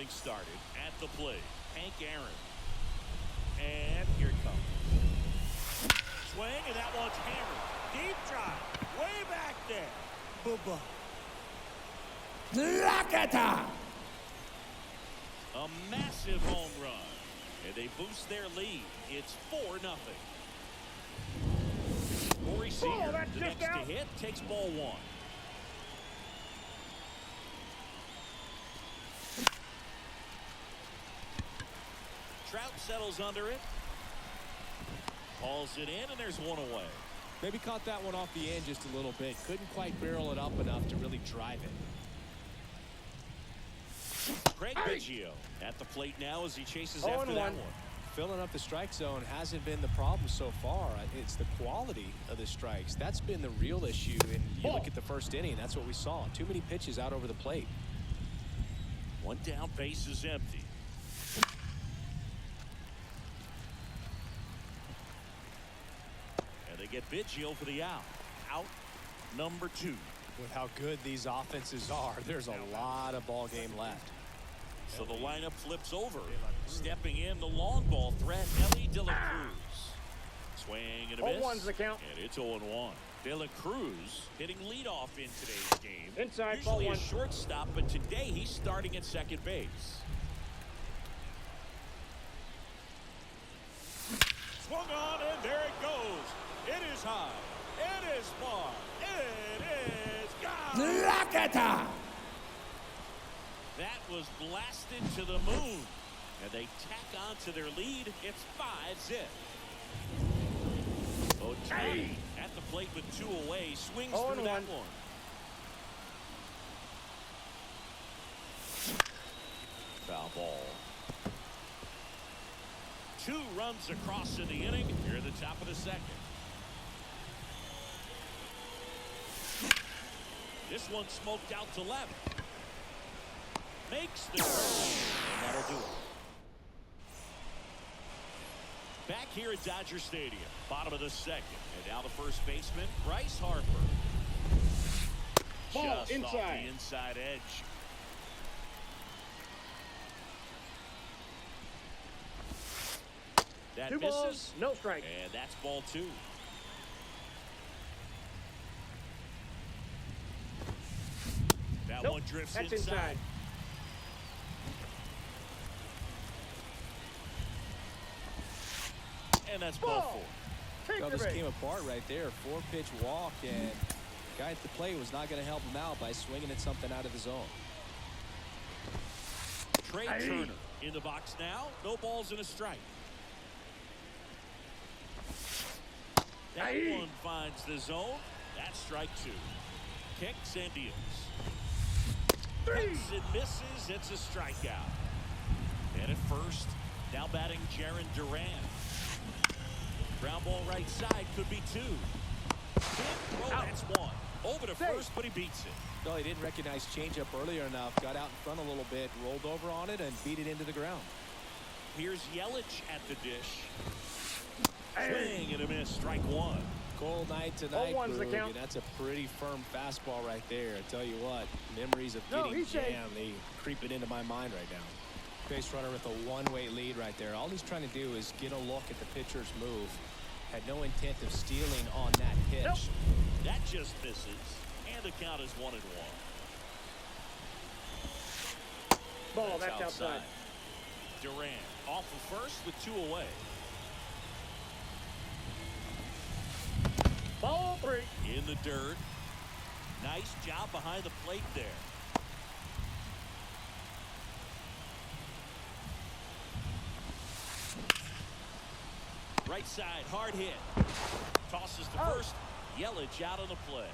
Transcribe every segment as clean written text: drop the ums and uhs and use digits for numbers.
inning started. At the plate, Hank Aaron. And here it comes. Swing, and that one's hammered. Deep drive. Way back there. Boo-boo. Lakata! A massive home run. And they boost their lead. It's 4-0. Corey Seager, the next to hit, takes ball one. Trout settles under it. Hauls it in, and there's one away. Maybe caught that one off the end just a little bit. Couldn't quite barrel it up enough to really drive it. Craig Biggio at the plate now as he chases after that one. Filling up the strike zone hasn't been the problem so far. It's the quality of the strikes. That's been the real issue. And you look at the first inning, that's what we saw. Too many pitches out over the plate. One down, base is empty. And they get Biggio for the out. Out number 2. With how good these offenses are, there's a lot of ball game left. So the lineup flips over. Stepping in, the long ball threat, Ellie De La Cruz. Swing and a miss. 0-1's the count. And it's 0-1. De La Cruz hitting leadoff in today's game. Inside, usually ball a one. shortstop, but today he's starting at second base. Swung on, and there it goes. It is high. It is far. It is gone. Lakata! That was blasted to the moon. And they tack on to their lead. It's 5-zip. Ohtani at the plate with 2 away. Swings through that one. Foul ball. 2 runs across in the inning. Here at the top of the second. This one smoked out to left. Makes the throw, and that'll do it. Back here at Dodger Stadium, bottom of the second, and now the first baseman, Bryce Harper. Ball Just inside. off the inside edge. That 2 misses, balls, no strike. and that's ball 2. That one drifts That's inside. And that's ball 4. Well, this came apart right there. 4-pitch walk, and the guy at the plate was not going to help him out by swinging at something out of the zone. Trey Turner in the box now. No balls and a strike. That one finds the zone. That's strike 2. Kicks and deals. Hits and misses. It's a strikeout. And at first, now batting Jarren Duran. Ground ball right side, could be 2. Oh, that's 1. Over to first, but he beats it. No, he didn't recognize changeup earlier enough. Got out in front a little bit, rolled over on it, and beat it into the ground. Here's Yelich at the dish. Swing and a miss, strike 1. Cold night tonight, 0-1's the Boog, count. and that's a pretty firm fastball right there. I tell you what, memories of getting jammed, they creeping into my mind right now. Base runner with a 1-way lead right there. All he's trying to do is get a look at the pitcher's move. Had no intent of stealing on that pitch. Nope. That just misses, and the count is 1-1. Ball, that's outside. Duran off of first with 2 away. Ball 3. In the dirt. Nice job behind the plate there. Right side, hard hit. Tosses to first. Yelich out on the play.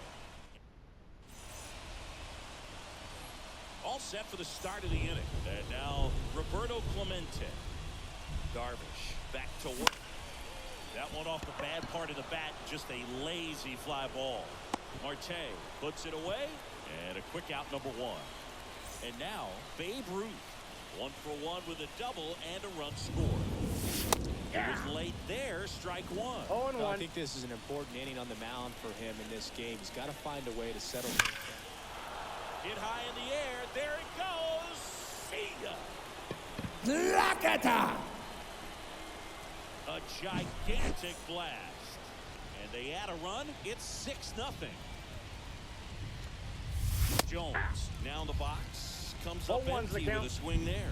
All set for the start of the inning. And now Roberto Clemente. Darvish back to work. That one off the bad part of the bat. Just a lazy fly ball. Marte puts it away. And a quick out, number 1. And now Babe Ruth. 1 for 1 with a double and a run scored. It was late there, strike 1. 0-1. Well, I think this is an important inning on the mound for him in this game. He's got to find a way to settle things down. Hit high in the air. There it goes. See ya. Rakata! A gigantic blast. And they add a run. It's 6-0. Jones now in the box. Comes up empty with a swing there.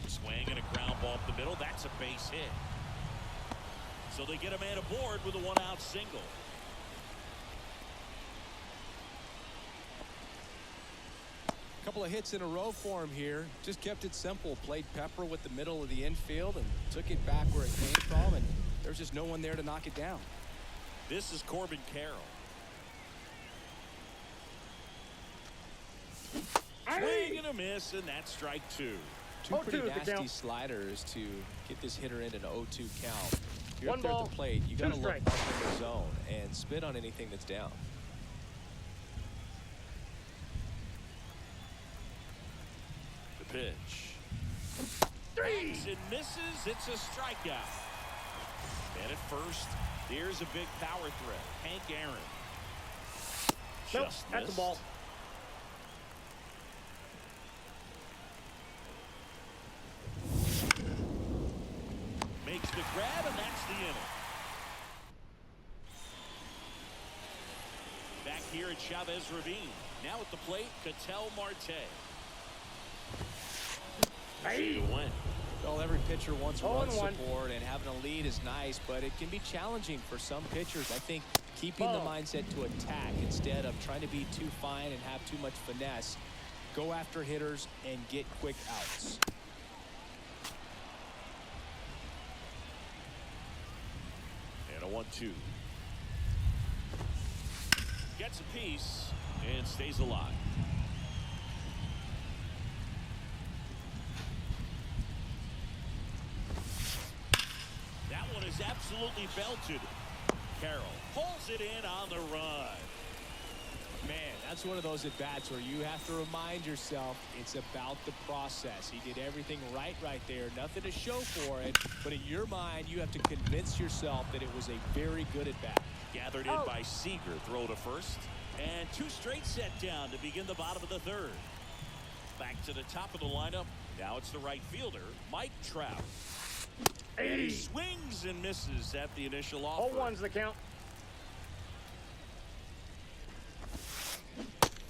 Swing and a ground ball up the middle. That's a base hit. So they get a man aboard with a 1-out single. Couple of hits in a row for him here. Just kept it simple. Played pepper with the middle of the infield and took it back where it came from, and there's just no one there to knock it down. This is Corbin Carroll. Swing and a miss, and that's strike 2. Two pretty nasty sliders to get this hitter in an 0-2 count. If you're up there at the plate, you got to look up in the zone and spit on anything that's down. The pitch. Swings and misses. It's a strikeout. And at first, here's a big power threat. Hank Aaron. Nope, that's a ball. Makes the grab, and that's the inning. Back here at Chavez Ravine. Now at the plate, Ketel Marte. Hey. Win. Well, every pitcher wants run support, and having a lead is nice, but it can be challenging for some pitchers. I think keeping the mindset to attack instead of trying to be too fine and have too much finesse. Go after hitters and get quick outs. And a 1-2. Gets a piece and stays alive. That one is absolutely belted. Carroll pulls it in on the run. Man, that's one of those at-bats where you have to remind yourself it's about the process. He did everything right there. Nothing to show for it. But in your mind, you have to convince yourself that it was a very good at-bat. Gathered in by Seager. Throw to first. And 2 straight set down to begin the bottom of the 3rd. Back to the top of the lineup. Now it's the right fielder, Mike Trout. And he swings and misses at the initial offer. 0-1's the count.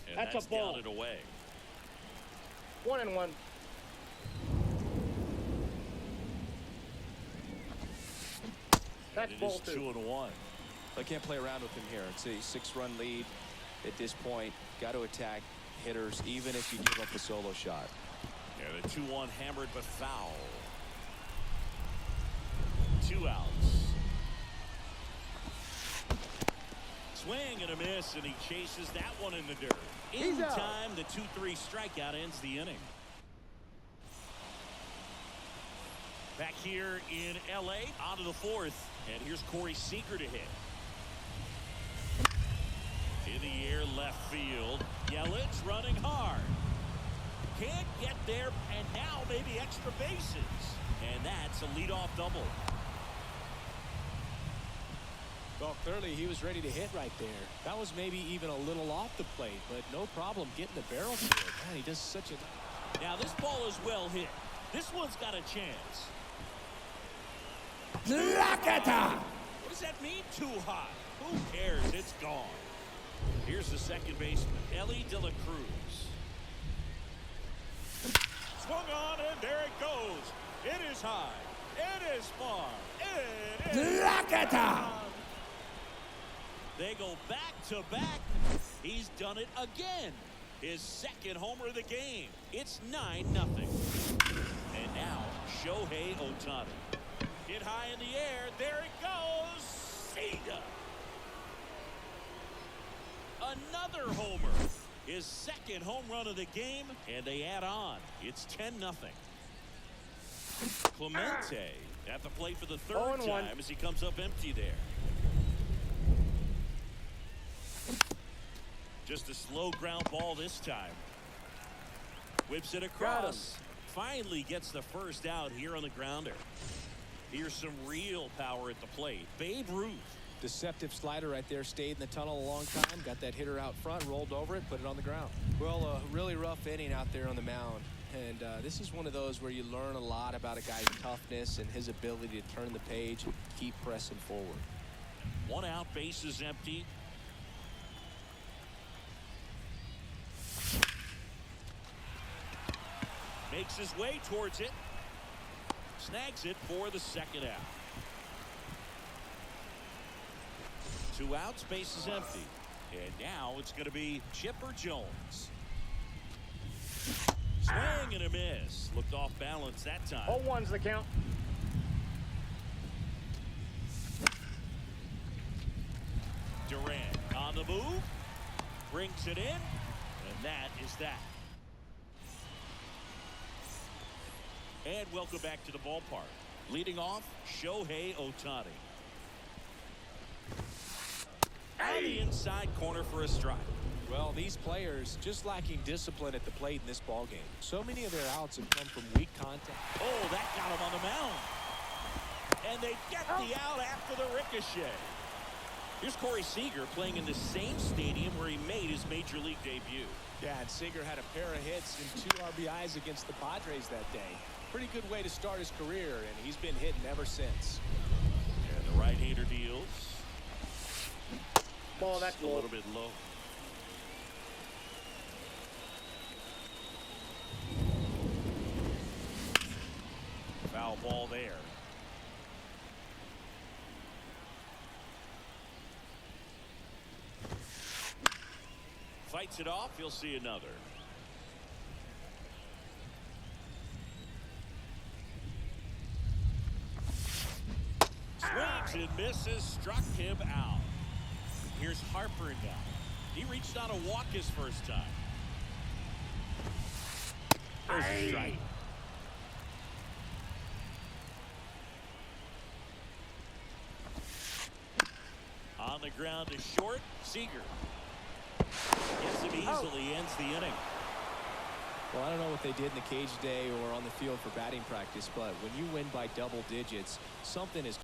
And that's a ball. Down and away. 1-1. That's ball 2. 2-1. I can't play around with him here. It's a 6-run lead at this point. Got to attack hitters even if you give up a solo shot. Yeah, the 2-1 hammered but foul. 2 outs. Swing and a miss, and he chases that one in the dirt. In time, the 2-3 strikeout ends the inning. Back here in L.A., on to the 4th, and here's Corey Seager to hit. In the air, left field. Yelich running hard. Can't get there, and now maybe extra bases. And that's a leadoff double. Well, clearly he was ready to hit right there. That was maybe even a little off the plate, but no problem getting the barrel to it. Man, he does such a... Now this ball is well hit. This one's got a chance. Rakata! What does that mean, too high? Who cares? It's gone. Here's the second baseman, Ellie De La Cruz. Swung on, and there it goes. It is high. It is far. It is Rakata! gone. They go back to back. He's done it again. His 2nd homer of the game. It's 9-0. And now Shohei Ohtani. Hit high in the air. There it goes. Sega. Another homer. His 2nd home run of the game. And they add on. It's 10-0. Clemente at the plate for the 3rd time as he comes up empty there. Just a slow ground ball this time. Whips it across. Finally gets the first out here on the grounder. Here's some real power at the plate. Babe Ruth Deceptive slider right there. Stayed in the tunnel a long time. Got that hitter out front, rolled over it, put it on the ground. Well, a really rough inning out there on the mound. And this is one of those where you learn a lot about a guy's toughness and his ability to turn the page and keep pressing forward. 1 out, base is empty. Makes his way towards it. Snags it for the 2nd out. 2 outs, base is empty. And now it's going to be Chipper Jones. Swing and a miss. Looked off balance that time. 0-1's the count. Durant on the move. Brings it in. And that is that. And welcome back to the ballpark. Leading off, Shohei Ohtani. On the inside corner for a strike. Well, these players just lacking discipline at the plate in this ballgame. So many of their outs have come from weak contact. Oh, that got him on the mound. And they get the out after the ricochet. Here's Corey Seager playing in the same stadium where he made his major league debut. Yeah, and Seager had a pair of hits and 2 RBIs against the Padres that day. Pretty good way to start his career, and he's been hitting ever since. And the right-hander deals. Ball, that's a little bit low. Foul ball there. Fights it off. You'll see another. Swings and misses. Struck him out. Here's Harper now. He reached on a walk his first time. There's a strike. On the ground to short. Seager. Gets it easily. Ends the inning. Well, I don't know what they did in the cage today or on the field for batting practice, but when you win by double digits, something is